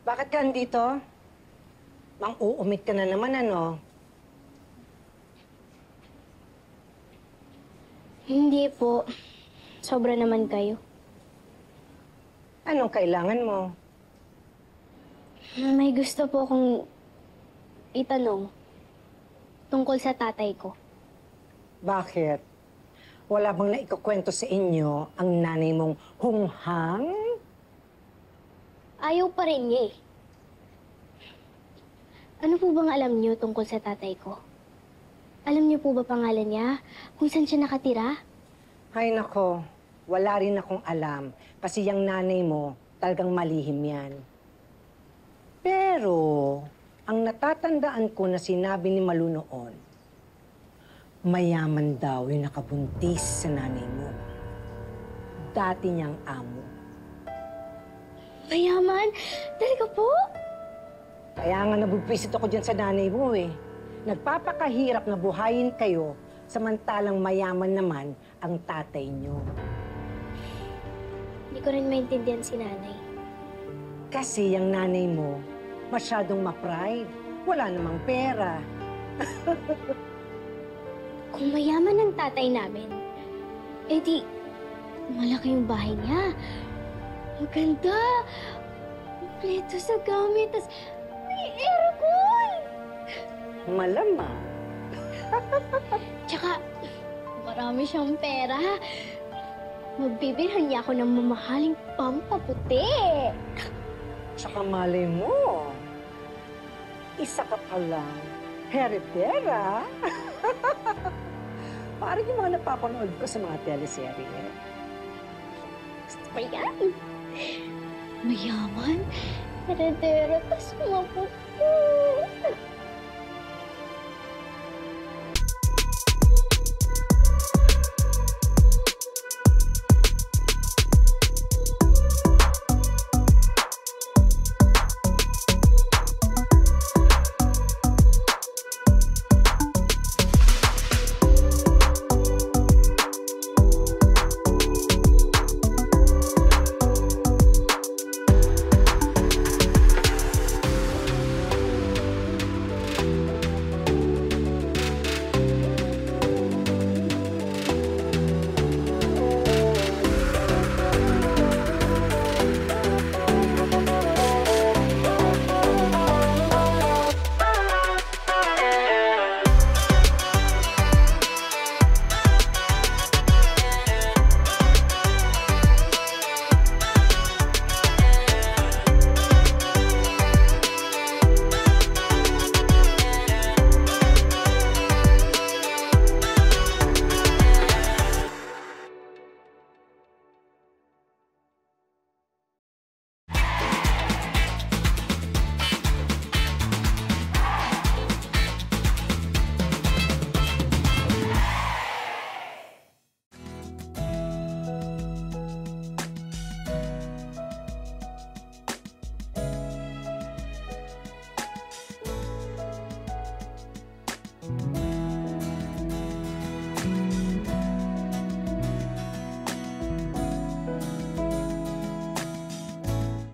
Bakit ka andito? Mang-uumit ka na naman, ano? Hindi po. Sobra naman kayo. Anong kailangan mo? May gusto po akong itanong tungkol sa tatay ko. Bakit? Wala bang naikukwento sa inyo ang nanay mong hunghang? Ayaw pa rin niya eh. Ano po bang alam niyo tungkol sa tatay ko? Alam niyo po ba pangalan niya? Kung saan siya nakatira? Ay nako, wala rin akong alam. Kasi yung nanay mo, talagang malihim yan. Pero, ang natatandaan ko na sinabi ni Malu noon, mayaman daw yung nakabuntis sa nanay mo. Dati niyang amo. Mayaman? Talaga po? Kaya nga nabubwisit ako dyan sa nanay mo eh. Nagpapakahirap na buhayin kayo, samantalang mayaman naman ang tatay niyo. Hindi ko rin maintindihan si nanay. Kasi yung nanay mo, masyadong ma-pride. Wala namang pera. Kung mayaman ang tatay namin, edi malaki yung bahay niya. Maganda. Kompleto sa gamit. Tas may aircon. Malamang. Tsaka, marami siyang pera. Magbibilhan niya ako ng mamahaling pampaputi. Tsaka malay mo, isa ka palang heredera. Parang yung mga napapanood ko sa mga teleserye. Gusto ko yan. Mayaman, heredera, tas maputi.